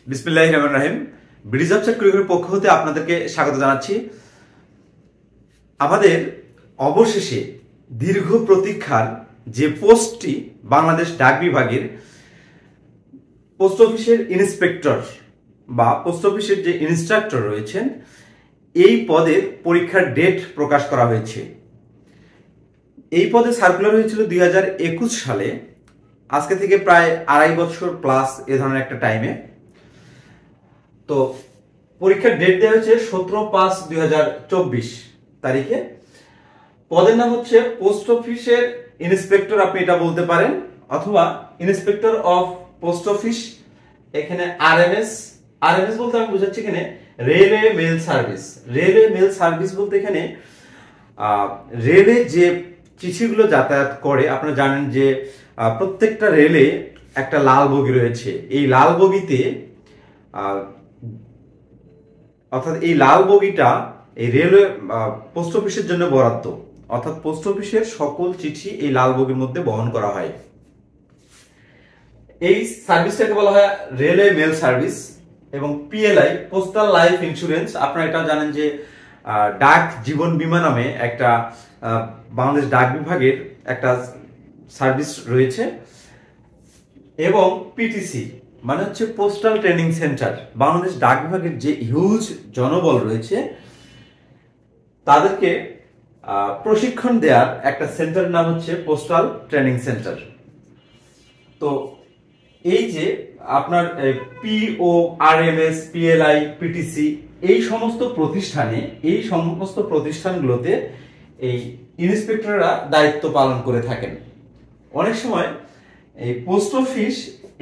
বিসমিল্লাহির রহমানির রহিম। Bridge of চাকরির পক্ষ হতে আপনাদেরকে স্বাগত জানাচ্ছি। আমাদের অবশেষে দীর্ঘ প্রতীক্ষার যে পোস্টটি বাংলাদেশ ডাক বিভাগের পোস্ট অফিসের ইন্সপেক্টর বা পোস্ট অফিসের যে ইনস্ট্রাক্টর রয়েছেন, এই পদের পরীক্ষার ডেট প্রকাশ করা হয়েছে। এই পদে সার্কুলার হয়েছিল 2021 সালে, আজকে থেকে প্রায় 2.5 বছর প্লাস এ ধরনের একটা টাইমে। তো পরীক্ষার ডেট দেওয়া হয়েছে 17/5/2024 তারিখে। পদের নাম হচ্ছে পোস্ট অফিসের ইন্সপেক্টর, আপনি এটা বলতে পারেন, অথবা ইন্সপেক্টর অফ পোস্ট অফিস। এখানে আরএমএস বলতে আমি বুঝাচ্ছি এখানে railway mail service. Railway mail service বলতে এখানে রেলে যে চিঠিগুলো যাতায়াত করে, আপনারা জানেন যে প্রত্যেকটা রেলে একটা লাল বগি রয়েছে। এই লাল বগিতে অর্থাৎ এই লাল বগিটা এই রেলওয়ে পোস্ট অফিসের জন্য বরাদ্দ, অর্থাৎ পোস্ট অফিসের সকল চিঠি এই লাল বগির মধ্যে বহন করা হয়। এই সার্ভিসটাকে বলা হয় রেলওয়ে মেল সার্ভিস। এবং পিএলআই, পোস্টাল লাইফ ইন্স্যুরেন্স, আপনারা এটা জানেন যে ডাক জীবন বীমা নামে একটা বাংলাদেশ ডাক বিভাগের একটা সার্ভিস রয়েছে। এবং পিটিসি মানে হচ্ছে পোস্টাল ট্রেনিং সেন্টার। বাংলাদেশ ডাক বিভাগের যে হিউজ জনবল রয়েছে তাদেরকে প্রশিক্ষণ দেওয়ার একটা সেন্টার নাম হচ্ছে পোস্টাল ট্রেনিং সেন্টার। তো এই যে আপনার পিও, আরএমএস, পিএলআই, পিটিসি, এই সমস্ত প্রতিষ্ঠানগুলোতে এই ইন্সপেক্টররা দায়িত্ব পালন করে থাকেন। অনেক সময় এই পোস্ট অফিস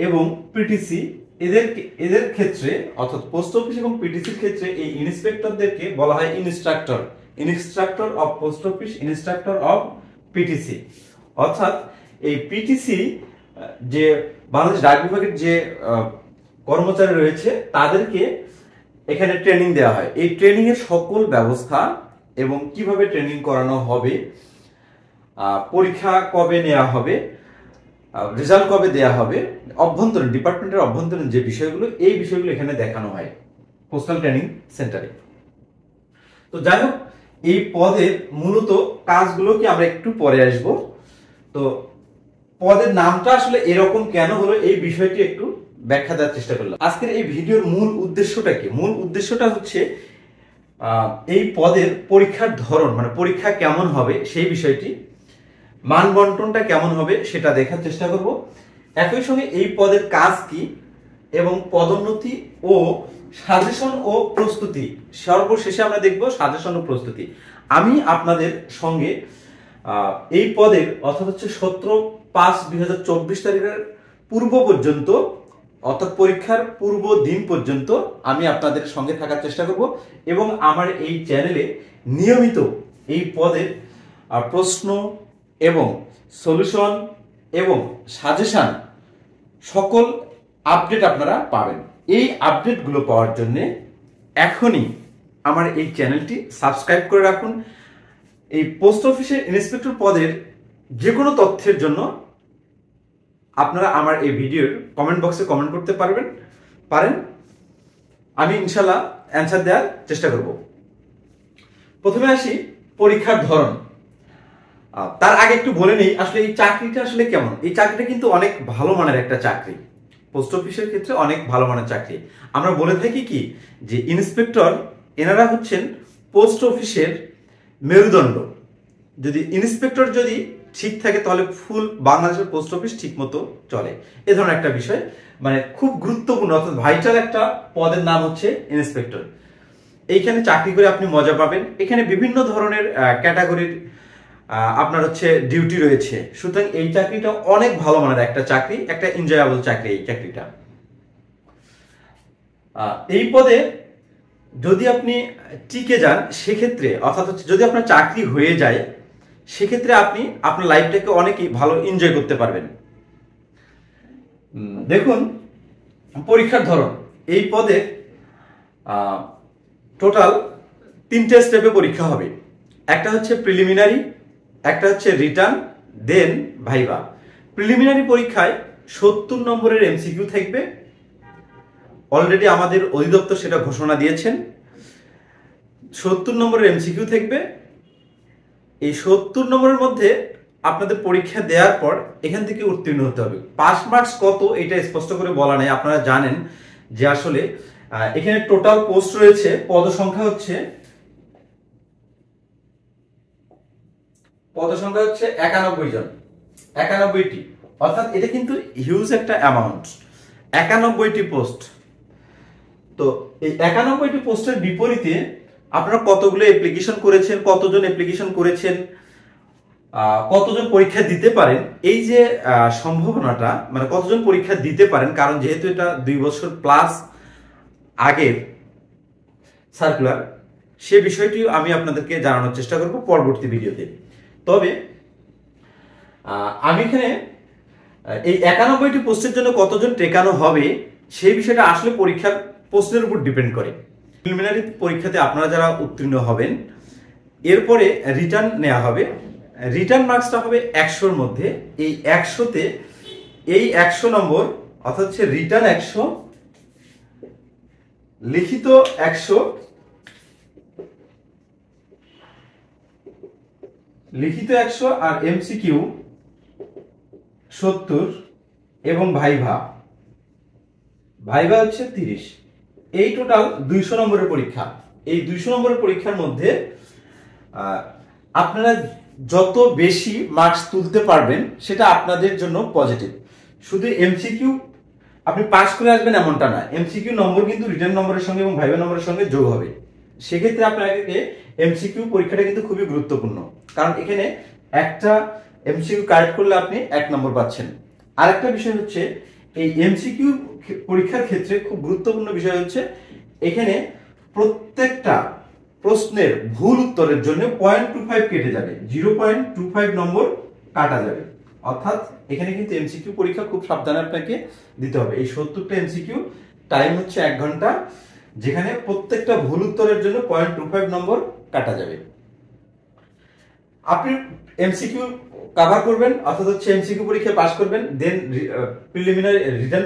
এবং পিটিসি এদের ক্ষেত্রে, অর্থাৎ পোস্ট অফিস এবং পিটিসির ক্ষেত্রে এই ইন্সপেক্টরদেরকে বলা হয় instructor of post office, instructor of PTC. অর্থাৎ এই পিটিসি যে বাংলাদেশ ডাক বিভাগের যে কর্মচারী রয়েছে তাদেরকে এখানে ট্রেনিং দেওয়া হয়। এই ট্রেনিং এর সকল ব্যবস্থা এবং কিভাবে ট্রেনিং করানো হবে, পরীক্ষা কবে নেওয়া হবে, রেজাল্ট কবে দেওয়া হবে, অভ্যন্তরীণ ডিপার্টমেন্টের অভ্যন্তরীণ যে বিষয়গুলো, এই বিষয়গুলো এখানে দেখানো হয় পোস্টাল ট্রেনিং সেন্টারে। তো যাই হোক, এই পদের মূলত কাজগুলো কি আমরা একটু পরে আসব। তো পদের নামটা আসলে এরকম কেন হলো, এই বিষয়টি একটু ব্যাখ্যা দেওয়ার চেষ্টা করলাম। আজকের এই ভিডিওর মূল উদ্দেশ্যটা কি? মূল উদ্দেশ্যটা হচ্ছে এই পদের পরীক্ষার ধরন, মানে পরীক্ষা কেমন হবে সেই বিষয়টি, মান বন্টনটা কেমন হবে সেটা দেখার চেষ্টা করব। একই সঙ্গে এই পদের কাজ কি এবং পদোন্নতি ও সাজেশন ও প্রস্তুতি, সর্বশেষে আমরা দেখব সাজেশন ও প্রস্তুতি। আমি আপনাদের সঙ্গে এই পদের অর্থাৎ হচ্ছে 17/5/2024 তারিখের পূর্ব পর্যন্ত, অর্থাৎ পরীক্ষার পূর্ব দিন পর্যন্ত আমি আপনাদের সঙ্গে থাকার চেষ্টা করব। এবং আমার এই চ্যানেলে নিয়মিত এই পদের প্রশ্ন এবং সলিউশন এবং সাজেশন সকল আপডেট আপনারা পাবেন। এই আপডেটগুলো পাওয়ার জন্য এখনই আমার এই চ্যানেলটি সাবস্ক্রাইব করে রাখুন। এই পোস্ট অফিসের ইন্সপেক্টর পদের যে কোনো তথ্যের জন্য আপনারা আমার এই ভিডিওর কমেন্ট বক্সে কমেন্ট করতে পারেন। আমি ইনশাল্লাহ অ্যান্সার দেওয়ার চেষ্টা করব। প্রথমে আসি পরীক্ষার ধরন। তার আগে একটু বলে নেই আসলে এই চাকরিটা আসলে কেমন। এই চাকরিটা কিন্তু অনেক ভালো মানের একটা চাকরি, পোস্ট অফিসের ক্ষেত্রে অনেক ভালো মানের চাকরি। আমরা বলে থাকি কি যে ইন্সপেক্টর এনারা হচ্ছেন পোস্ট অফিসের মেরুদণ্ড। যদি ইন্সপেক্টর যদি ঠিক থাকে তাহলে ফুল বাংলাদেশের পোস্ট অফিস ঠিক মতো চলে। এ ধরনের একটা বিষয়, মানে খুব গুরুত্বপূর্ণ অর্থাৎ ভাইটাল একটা পদের নাম হচ্ছে ইন্সপেক্টর। এইখানে চাকরি করে আপনি মজা পাবেন। এখানে বিভিন্ন ধরনের ক্যাটাগরির আপনার হচ্ছে ডিউটি রয়েছে। সুতরাং এই চাকরিটা অনেক ভালো মানের একটা চাকরি, একটা এনজয়েবল চাকরি এই চাকরিটা। এই পদে যদি আপনি টিকে যান সেক্ষেত্রে, অর্থাৎ হচ্ছে যদি আপনার চাকরি হয়ে যায় সেক্ষেত্রে আপনি আপনার লাইফটাকে অনেকই ভালো এনজয় করতে পারবেন। দেখুন পরীক্ষার ধরন। এই পদে টোটাল 3টে স্টেপে পরীক্ষা হবে। একটা হচ্ছে প্রিলিমিনারি, একটা হচ্ছে রিটার্ন, দেন ভাইভা। প্রিলিমিনারি পরীক্ষায় 70 নম্বরের এমসিকিউ থাকবে অলরেডি আমাদের অধিদপ্তর সেটা ঘোষণা দিয়েছেন। 70 নম্বরের এমসিকিউ থাকবে। এই 70 নম্বরের মধ্যে আপনাদের পরীক্ষা দেওয়ার পর এখান থেকে উত্তীর্ণ হতে হবে। পাস মার্কস কত এটা স্পষ্ট করে বলা নেই। আপনারা জানেন যে আসলে এখানে টোটাল পোস্ট রয়েছে, পদ সংখ্যা হচ্ছে 91 জন, 91টি। অর্থাৎ এটা কিন্তু হিউজ একটা অ্যামাউন্ট, 91টি পোস্ট। তো এই 91টি পোস্টের বিপরীতে আপনারা কতগুলো অ্যাপ্লিকেশন করেছেন, কতজন অ্যাপ্লিকেশন করেছেন, কতজন পরীক্ষা দিতে পারেন, এই যে সম্ভাবনাটা, মানে কতজন পরীক্ষা দিতে পারেন, কারণ যেহেতু এটা 2 বছর প্লাস আগের সার্কুলার, সে বিষয়টি আমি আপনাদেরকে জানানোর চেষ্টা করব পরবর্তী ভিডিওতে। তবে আমি এখানে এই 91টি পোস্টের জন্য কতজন টেকানো হবে সেই বিষয়টা আসলে পরীক্ষার প্রশ্নের উপর ডিপেন্ড করে। প্রিলিমিনারি পরীক্ষাতে আপনারা যারা উত্তীর্ণ হবেন, এরপরে রিটার্ন নেওয়া হবে। রিটার্ন মার্কসটা হবে 100-র মধ্যে। এই 100-তে এই 100 নম্বর, অর্থাৎ হচ্ছে রিটার্ন 100, লিখিত 100, আর এমসিকিউ 70 এবং ভাইভা হচ্ছে 30। এই টোটাল 200 নম্বরের পরীক্ষা। এই 200 নম্বরের পরীক্ষার মধ্যে আপনারা যত বেশি মার্কস তুলতে পারবেন সেটা আপনাদের জন্য পজিটিভ। শুধু এমসিকিউ আপনি পাস করে আসবেন এমনটা না, এমসিকিউ নম্বর কিন্তু রিটার্ন নম্বরের সঙ্গে এবং ভাইভা নম্বরের সঙ্গে যোগ হবে। সেক্ষেত্রে আপনাকে এমসিকিউ পরীক্ষাটা কিন্তু খুবই গুরুত্বপূর্ণ, কারণ এখানে একটা এমসিকিউ কারেক্ট করলে আপনি 1 নম্বর পাচ্ছেন। আরেকটা বিষয় হচ্ছে এই এমসিকিউ পরীক্ষার ক্ষেত্রে খুব গুরুত্বপূর্ণ বিষয় হচ্ছে এখানে প্রত্যেকটা প্রশ্নের ভুল উত্তরের জন্য 0.25 কেটে যাবে, 0.25 নম্বর কাটা যাবে। অর্থাৎ এখানে কিন্তু এমসিকিউ পরীক্ষা খুব সাবধানে আপনাকে দিতে হবে। এই 70টা এমসিকিউ টাইম হচ্ছে 1 ঘন্টা, যেখানে প্রত্যেকটা ভুল উত্তরের জন্য 0.25 নম্বর কাটা যাবে। আপনি এমসিকিউ কভার করবেন, অর্থাৎ হচ্ছে এমসিকিউ পরীক্ষায় পাস করবেন, দেন প্রিলিমিনারি রিটার্ন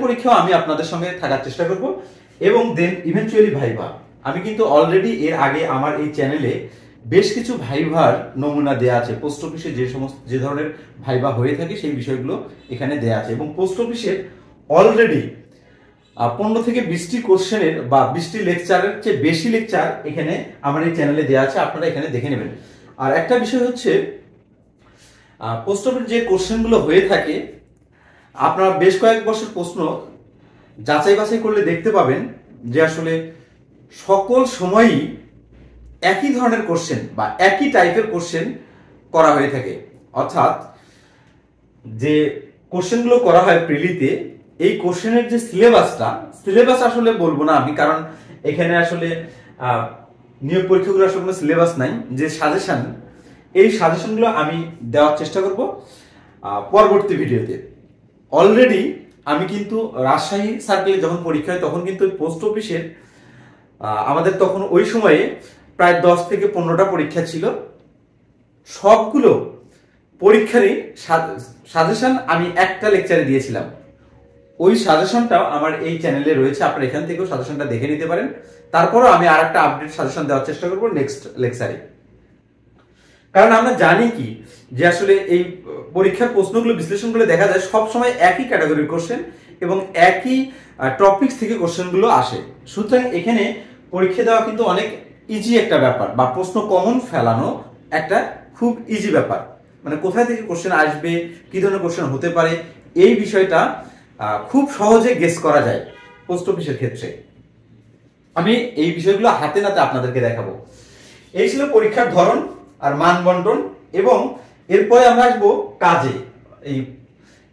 পরীক্ষাও আমি আপনাদের সঙ্গে থাকার চেষ্টা করব, এবং দেন ইভেন্চুয়ালি ভাইভা। আমি কিন্তু অলরেডি এর আগে আমার এই চ্যানেলে বেশ কিছু ভাইভার নমুনা দেয়া আছে। পোস্ট অফিসে যে ধরনের ভাইভা হয়ে থাকে সেই বিষয়গুলো এখানে দেয়া আছে, এবং পোস্ট অফিসের অলরেডি 15 থেকে 20টি কোশ্চেনের বা 20টি লেকচারের চেয়ে বেশি লেকচার এখানে আমার এই চ্যানেলে দেওয়া আছে, আপনারা এখানে দেখে নেবেন। আর একটা বিষয় হচ্ছে পোস্ট অফিস যে কোশ্চেনগুলো হয়ে থাকে, আপনারা বেশ কয়েক বছর প্রশ্ন যাচাই বাছাই করলে দেখতে পাবেন যে আসলে সকল সময়ই একই ধরনের কোশ্চেন বা একই টাইপের কোশ্চেন করা হয়ে থাকে। অর্থাৎ যে কোশ্চেনগুলো করা হয় প্রিলিতে, এই কোশ্চেনের যে সিলেবাস আসলে বলবো না আমি, কারণ এখানে আসলে নিয়োগ পরীক্ষাগুলো আসলে কোনো সিলেবাস নাই। যে সাজেশন, এই সাজেশনগুলো আমি দেওয়ার চেষ্টা করব পরবর্তী ভিডিওতে। অলরেডি আমি কিন্তু রাজশাহী সার্কেলে যখন পরীক্ষা হয় তখন কিন্তু পোস্ট অফিসের আমাদের তখন ওই সময়ে প্রায় 10 থেকে 15টা পরীক্ষা ছিল। সবগুলো পরীক্ষারই সাজেশন আমি একটা লেকচারে দিয়েছিলাম। ওই সাজেশনটাও আমার এই চ্যানেলে রয়েছে, আপনারা এখান থেকেও সাজেশনটা দেখে নিতে পারেন। তারপরও আমি আর একটা আপডেট সাজেশন দেওয়ার চেষ্টা করবো নেক্সট লেকচারে। কারণ আমরা জানি কি যে আসলে এই পরীক্ষার প্রশ্নগুলো বিশ্লেষণ করে দেখা যায় সব সময় একই ক্যাটাগরির কোশ্চেন এবং একই টপিকস থেকে কোশ্চেনগুলো আসে। সুতরাং এখানে পরীক্ষা দেওয়া কিন্তু অনেক ইজি একটা ব্যাপার, বা প্রশ্ন কমন ফেলানো একটা খুব ইজি ব্যাপার। মানে কোথায় থেকে কোশ্চেন আসবে, কি ধরনের কোশ্চেন হতে পারে, এই বিষয়টা খুব সহজে গেস করা যায় পোস্ট অফিসের ক্ষেত্রে। আমি এই বিষয়গুলো হাতে নাতে আপনাদেরকে দেখাবো। এই ছিল পরীক্ষার ধরন আর মান বন্টন, এবং এরপরে আমরা আসবো কাজে। এই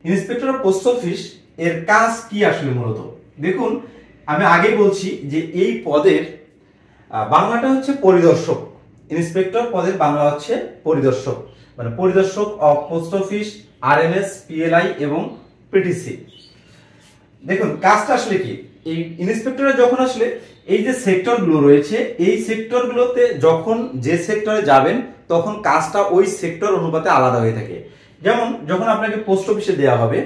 ইন্সপেক্টর অফ পোস্ট অফিস এর কাজ কি আসলে মূলত দেখুন। আমি আগে বলছি যে এই পদের বাংলাটা হচ্ছে পরিদর্শক। ইন্সপেক্টর পদের বাংলা হচ্ছে পরিদর্শক, মানে পরিদর্শক of post office, RMS, PLI এবং পিটিসি। দেখুন কাজটা আসলে কি, এই ইন্সপেক্টরে যখন আসলে এই যে সেক্টরগুলো রয়েছে, এই সেক্টরগুলোতে যখন যে সেক্টরে যাবেন তখন কাজটা ওই সেক্টর অনুপাতে আলাদা হয়ে থাকে। যেমন যখন আপনাকে পোস্ট অফিসে দেওয়া হবে,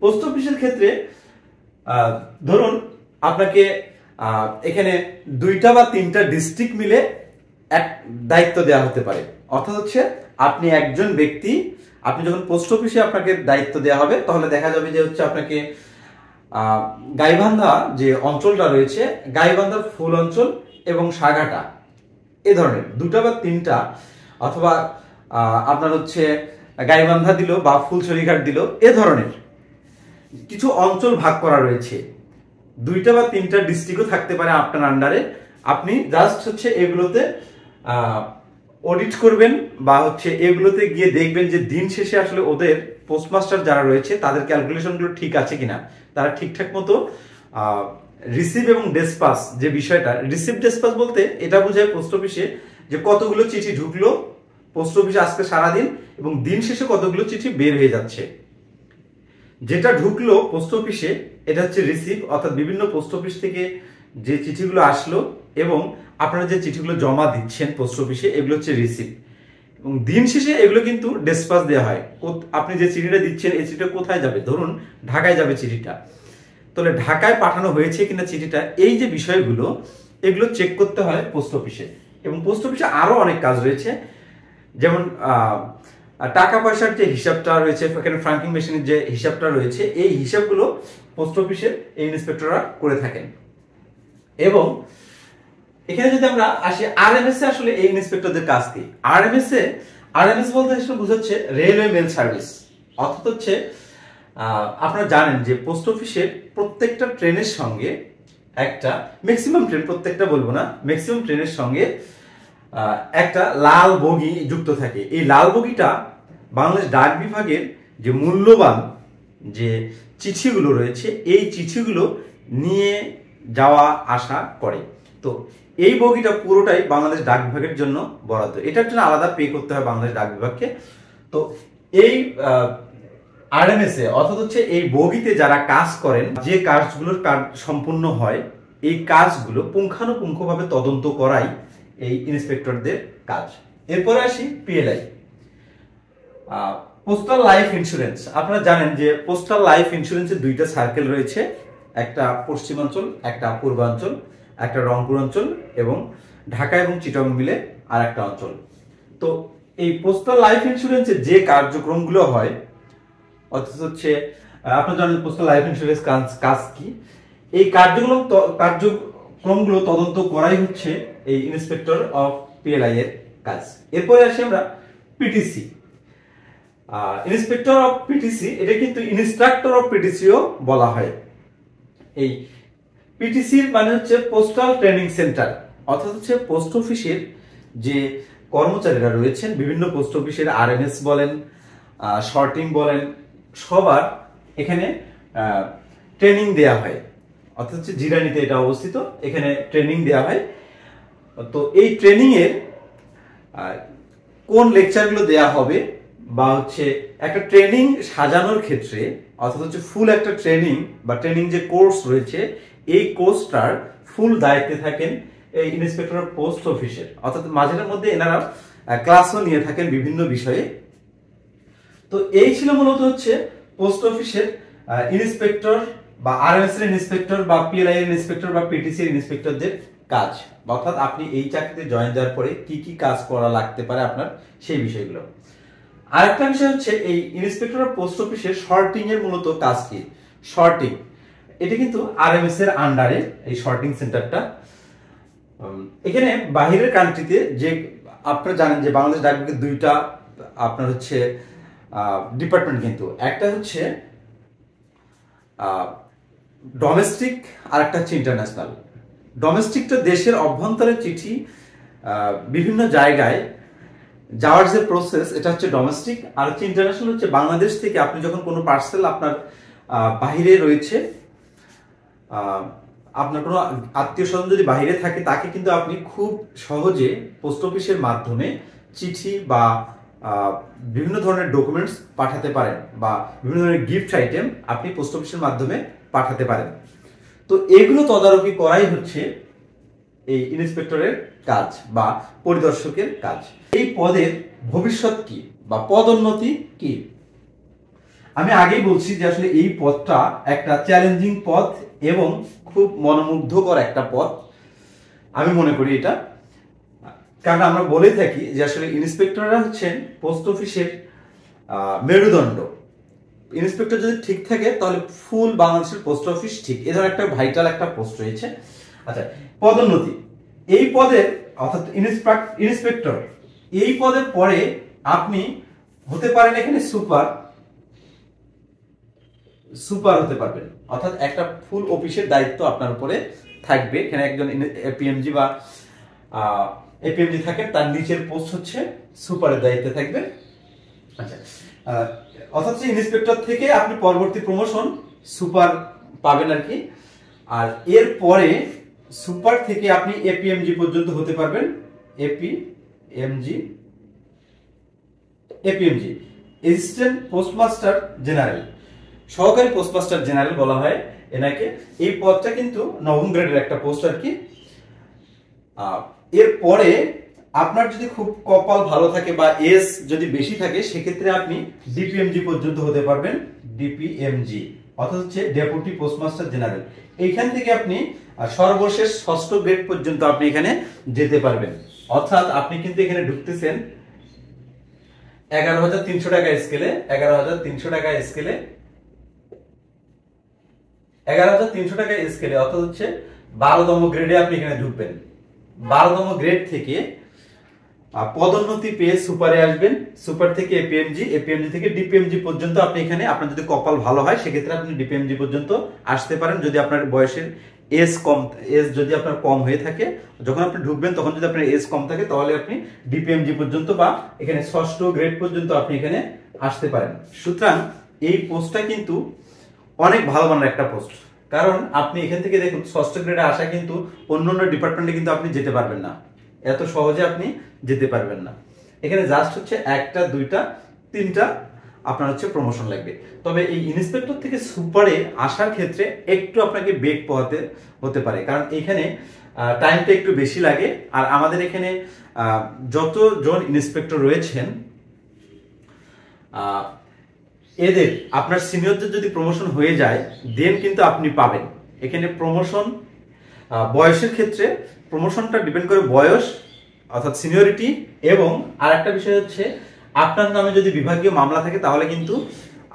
পোস্ট অফিসের ক্ষেত্রে ধরুন আপনাকে এখানে 2টা বা 3টা ডিস্ট্রিক্ট মিলে এক দায়িত্ব দেওয়া হতে পারে। অর্থাৎ হচ্ছে আপনি একজন ব্যক্তি, আপনি যখন পোস্ট অফিসে আপনাকে দায়িত্ব দেওয়া হবে, তাহলে দেখা যাবে যে হচ্ছে আপনাকে গাইবান্ধা যে অঞ্চলটা রয়েছে, গাইবান্ধার ফুল অঞ্চল এবং সাগাটা, এ ধরনের 2টা বা 3টা, অথবা আপনার হচ্ছে গাইবান্ধা দিল বা ফুলছড়িঘাট দিল, এ ধরনের কিছু অঞ্চল ভাগ করা রয়েছে। 2টা বা 3টা ডিস্ট্রিক্টও থাকতে পারে আপনার আন্ডারে। আপনি জাস্ট হচ্ছে এগুলোতে অডিট করবেন বা হচ্ছে এগুলোতে গিয়ে দেখবেন যে দিন শেষে আসলে ওদের পোস্টমাস্টার যারা রয়েছে তাদের ক্যালকুলেশনগুলো ঠিক আছে কিনা, তারা ঠিকঠাক মতো রিসিভ এবং ডেসপাস, যে বিষয়টা রিসিভ ডেসপাস বলতে এটা বোঝায় পোস্ট অফিসে যে কতগুলো চিঠি ঢুকলো পোস্ট অফিসে আজকে সারাদিন এবং দিন শেষে কতগুলো চিঠি বের হয়ে যাচ্ছে। যেটা ঢুকলো পোস্ট অফিসে এটা হচ্ছে রিসিভ, অর্থাৎ বিভিন্ন পোস্ট অফিস থেকে যে চিঠিগুলো আসলো এবং আপনারা যে চিঠিগুলো জমা দিচ্ছেন পোস্ট অফিসে, এগুলো হচ্ছে রিসিভ। এবং দিন শেষে এগুলো কিন্তু ডেসপাস দেওয়া হয়। আপনি যে চিঠিটা দিচ্ছেন এই চিঠিটা কোথায় যাবে, ধরুন ঢাকায় যাবে চিঠিটা, তাহলে ঢাকায় পাঠানো হয়েছে কিনা চিঠিটা, এই যে বিষয়গুলো এগুলো চেক করতে হয় পোস্ট অফিসে। এবং পোস্ট অফিসে আরো অনেক কাজ রয়েছে, যেমন টাকা পয়সার যে হিসাবটা রয়েছে, এখানে ফ্রাঙ্কিং মেশিনের যে হিসাবটা রয়েছে, এই হিসাবগুলো পোস্ট অফিসের এই ইন্সপেক্টররা করে থাকেন। এবং এখানে যদি আমরা আসি আরএমএস এ, আসলে এই ইন্সপেক্টরদের কাজ কি? আরএমএস বলতে আসলে বোঝাচ্ছে রেলওয়ে মেল সার্ভিস। অর্থাৎ হচ্ছে আপনারা জানেন যে পোস্ট অফিসের প্রত্যেকটা ট্রেনের সঙ্গে একটা, ম্যাক্সিমাম ট্রেন, প্রত্যেকটা বলবো না, ম্যাক্সিমাম ট্রেনের সঙ্গে একটা লাল বগি যুক্ত থাকে। এই লাল বগিটা বাংলাদেশ ডাক বিভাগের যে মূল্যবান যে চিঠিগুলো রয়েছে এই চিঠিগুলো নিয়ে যাওয়া আসা করে। তো এই বগিটা পুরোটাই বাংলাদেশ ডাক বিভাগের জন্য বরাদ্দ, এটার জন্য আলাদা পে করতে হয় বাংলাদেশ ডাক বিভাগকে। তো এই আরএমএস এ, অর্থাৎ হচ্ছে এই বগিতে যারা কাজ করেন, যে কাজগুলোর কাজ সম্পূর্ণ হয়, এই কাজগুলো পুঙ্খানুপুঙ্খভাবে তদন্ত করাই এই ইন্সপেক্টরদের কাজ। এরপরে আসি পিএলআই, পোস্টাল লাইফ ইন্স্যুরেন্স। আপনারা জানেন যে পোস্টাল লাইফ ইন্স্যুরেন্সের 2টা সার্কেল রয়েছে, একটা পশ্চিমাঞ্চল, একটা পূর্বাঞ্চল, একটা রংপুর অঞ্চল এবং ঢাকা এবং চিটাগং মিলে আর একটা অঞ্চল। তো এই পোস্টাল লাইফ ইন্স্যুরেন্সের যে কার্যক্রমগুলো হয়, অর্থাৎ হচ্ছে আপনারা জানেন পোস্টাল লাইফ ইন্স্যুরেন্স কাজ কি, এই কার্যক্রমগুলো তদন্ত করাই হচ্ছে এই ইন্সপেক্টর অফ পিএলআই এর কাজ। এরপরে আসি আমরা পিটিসি, ইন্সপেক্টর অফ পিটিসি, এটা কিন্তু ইনস্ট্রাক্টর অফ পিটিসিও বলা হয়। এই পিটিসির মানে হচ্ছে পোস্টাল ট্রেনিং সেন্টার, অর্থাৎ হচ্ছে পোস্ট অফিসের যে কর্মচারীরা রয়েছেন, বিভিন্ন পোস্ট অফিসের আরএমএস বলেন, শর্টিং বলেন, সবার এখানে ট্রেনিং দেয়া হয়। অর্থাৎ হচ্ছে জিরানিতে এটা অবস্থিত, এখানে ট্রেনিং দেয়া হয়। তো এই ট্রেনিং এর কোন লেকচারগুলো দেয়া হবে বা হচ্ছে একটা ট্রেনিং সাজানোর ক্ষেত্রে, অর্থাৎ হচ্ছে ফুল একটা ট্রেনিং বা ট্রেনিং যে কোর্স রয়েছে, এই কোর্সটার ফুল দায়িত্বে থাকেন এই ইন্সপেক্টর অফ পোস্ট অফিসের। অর্থাৎ মাঝের মধ্যে এনারা ক্লাসও নিয়ে থাকেন বিভিন্ন বিষয়ে। তো এই ছিল মূলত হচ্ছে পোস্ট অফিসের ইন্সপেক্টর বা আরএমএস এর ইন্সপেক্টর বা পিএলআই এর ইন্সপেক্টর বা পিটিসি এর ইন্সপেক্টরদের কাজ, অর্থাৎ আপনি এই চাকরিতে জয়েন দেওয়ার পরে কি কি কাজ করা লাগতে পারে আপনার, সেই বিষয়গুলো। আরেকটা বিষয় হচ্ছে এই ইন্সপেক্টর অফ পোস্ট অফিসের শর্টিং এর মূলত কাজ কি? শর্টিং, এটা কিন্তু আরএমএস এর আন্ডারে এই শর্টিং সেন্টারটা। এখানে বাহিরের কান্ট্রিতে যে আপনারা জানেন যে বাংলাদেশ ডাক বিভাগের 2টা আপনার হচ্ছে ডিপার্টমেন্ট, কিন্তু একটা হচ্ছে ডোমেস্টিক আর একটা হচ্ছে ইন্টারন্যাশনাল। ডোমেস্টিকটা দেশের অভ্যন্তরে চিঠি বিভিন্ন জায়গায় যাওয়ার যে প্রসেস, এটা হচ্ছে ডোমেস্টিক। আর হচ্ছে ইন্টারন্যাশনাল হচ্ছে বাংলাদেশ থেকে আপনি যখন কোনো পার্সেল আপনার বাহিরে রয়েছে, আপনার কোনো আত্মীয় স্বজন যদি বাহিরে থাকে, তাকে কিন্তু আপনি খুব সহজে পোস্ট অফিসের মাধ্যমে চিঠি বা বিভিন্ন ধরনের ডকুমেন্টস পাঠাতে পারেন বা বিভিন্ন ধরনের গিফট আইটেম আপনি পোস্ট অফিসের মাধ্যমে পাঠাতে পারেন। তো এগুলো তদারকি করাই হচ্ছে এই ইন্সপেক্টরের কাজ বা পরিদর্শকের কাজ। এই পদের ভবিষ্যৎ কি বা পদোন্নতি কি? আমি আগেই বলছি যে আসলে এই পদটা একটা চ্যালেঞ্জিং পদ এবং খুব মনোমুগ্ধকর একটা পদ আমি মনে করি এটা। কারণ আমরা বলে থাকি যে আসলে ইন্সপেক্টররা হচ্ছেন পোস্ট অফিসের মেরুদণ্ড। ইন্সপেক্টর যদি ঠিক থাকে তাহলে ফুল বাংলাদেশের পোস্ট অফিস ঠিক। এ ধরনের একটা ভাইটাল একটা পোস্ট রয়েছে। আচ্ছা, পদোন্নতি এই পদের অর্থাৎ ইন্সপেক্টর এই পদের পরে আপনি হতে পারেন এখানে সুপার হতে পারবেন, অর্থাৎ একটা ফুল অফিসের দায়িত্ব আপনার উপরে থাকবে। এখানে একজন এপিএমজি বা এপিএমজি থাকে, তার নিচের পোস্ট হচ্ছে সুপারের দায়িত্বে থাকবে। আচ্ছা, অর্থাৎ ইন্সপেক্টর থেকে আপনি পরবর্তী প্রমোশন সুপার পাবেন আর কি। আর এর পরে সুপার থেকে আপনি এপিএমজি পর্যন্ত হতে পারবেন। এপিএমজি অ্যাসিস্ট্যান্ট পোস্টমাস্টার জেনারেল, সহকারী পোস্টমাস্টার জেনারেল বলা হয় এনাকে। এই পদটা কিন্তু নবম গ্রেডের একটা পোস্ট আর কি। এরপরে আপনার যদি খুব কপাল ভালো থাকে বা এজ যদি বেশি থাকে সেক্ষেত্রে আপনি ডিপিএমজি পর্যন্ত হতে পারবেন। ডিপিএমজি অর্থাৎ হচ্ছে ডেপুটি পোস্টমাস্টার জেনারেল। এইখান থেকে আপনি সর্বশেষ 6ষ্ঠ গ্রেড পর্যন্ত আপনি এখানে যেতে পারবেন। অর্থাৎ আপনি কিন্তু এখানে ঢুকতেছেন 11,300 টাকা স্কেলে, 11,300 টাকা স্কেলে, 11,300 টাকা স্কেলে, অর্থাৎ হচ্ছে 12তম গ্রেডে আপনি এখানে ঢুকবেন। 12তম গ্রেড থেকে পদোন্নতি পেয়ে সুপারে আসবেন, সুপার থেকে এপিএমজি, এপিএমজি থেকে ডিপিএমজি পর্যন্ত আপনি এখানে, আপনার যদি কপাল ভালো হয় সেক্ষেত্রে আপনি ডিপিএমজি পর্যন্ত আসতে পারেন। যদি আপনার বয়সের এজ যদি আপনার কম হয়ে থাকে, যখন আপনি ঢুকবেন তখন যদি আপনার এজ কম থাকে তাহলে আপনি ডিপিএমজি পর্যন্ত বা এখানে 6ষ্ঠ গ্রেড পর্যন্ত আপনি এখানে আসতে পারেন। সুতরাং এই পোস্টটা কিন্তু অনেক ভালো মানের একটা পোস্ট। কারণ আপনি এখান থেকে দেখুন 6ষ্ঠ গ্রেডে আসা কিন্তু অন্যান্য ডিপার্টমেন্টে কিন্তু আপনি যেতে পারবেন না, এত সহজে আপনি যেতে পারবেন না। এখানে জাস্ট হচ্ছে 1টা 2টা 3টা আপনার হচ্ছে প্রমোশন লাগবে। তবে এই ইন্সপেক্টর থেকে সুপারে আসার ক্ষেত্রে একটু আপনাকে বেগ পোহাতে হতে পারে, কারণ এখানে টাইমটা একটু বেশি লাগে। আর আমাদের এখানে যতজন ইন্সপেক্টর রয়েছেন এদের আপনার সিনিয়রদের যদি প্রমোশন হয়ে যায় দেন কিন্তু আপনি পাবেন এখানে প্রমোশন। বয়সের ক্ষেত্রে প্রমোশনটা ডিপেন্ড করে বয়স অর্থাৎ সিনিয়রিটি, এবং আরেকটা বিষয় হচ্ছে আপনার নামে যদি বিভাগীয় মামলা থাকে তাহলে কিন্তু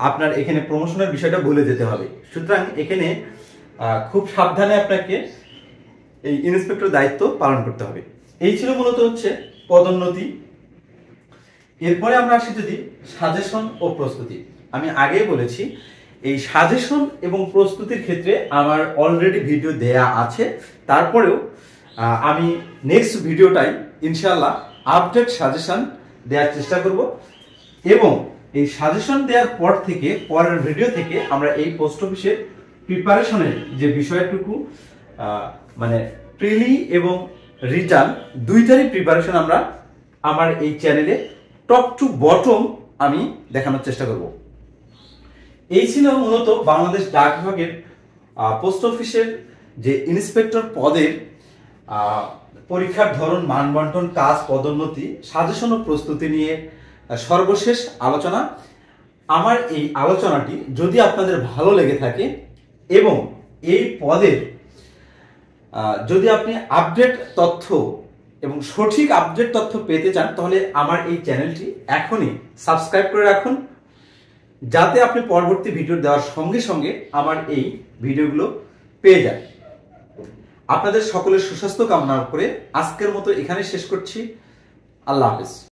আপনার এখানে প্রমোশনের বিষয়টা ভুলে যেতে হবে। সুতরাং এখানে খুব সাবধানে আপনাকে এই ইন্সপেক্টর দায়িত্ব পালন করতে হবে। এই ছিল মূলত হচ্ছে পদোন্নতি। এরপরে আমরা আসি যদি সাজেশন ও প্রস্তুতি। আমি আগেই বলেছি এই সাজেশন এবং প্রস্তুতির ক্ষেত্রে আমার অলরেডি ভিডিও দেয়া আছে। তারপরেও আমি নেক্সট ভিডিওটাই ইনশাআল্লাহ আপডেট সাজেশন দেওয়ার চেষ্টা করব, এবং এই সাজেশন দেওয়ার পর থেকে পরের ভিডিও থেকে আমরা এই পোস্ট অফিসের প্রিপারেশনের যে বিষয়টুকু মানে প্রিলি এবং রিটার্ন দুইটারই প্রিপারেশন আমরা আমার এই চ্যানেলে টপ টু বটম আমি দেখানোর চেষ্টা করব। এই ছিল মূলত বাংলাদেশ ডাক বিভাগের পোস্ট অফিসের যে ইন্সপেক্টর পদের পরীক্ষার ধরন, মানবন্টন, কাজ, পদোন্নতি, সাজেশন ও প্রস্তুতি নিয়ে সর্বশেষ আলোচনা। আমার এই আলোচনাটি যদি আপনাদের ভালো লেগে থাকে এবং এই পদের যদি আপনি আপডেট তথ্য এবং সঠিক আপডেট তথ্য পেতে চান তাহলে আমার এই চ্যানেলটি এখনই সাবস্ক্রাইব করে রাখুন, যাতে আপনি পরবর্তী ভিডিও দেওয়ার সঙ্গে সঙ্গে আমার এই ভিডিওগুলো পেয়ে যান। আপনাদের সকলের সুস্বাস্থ্য কামনা করে আজকের মতো এখানে শেষ করছি। আল্লাহ হাফেজ।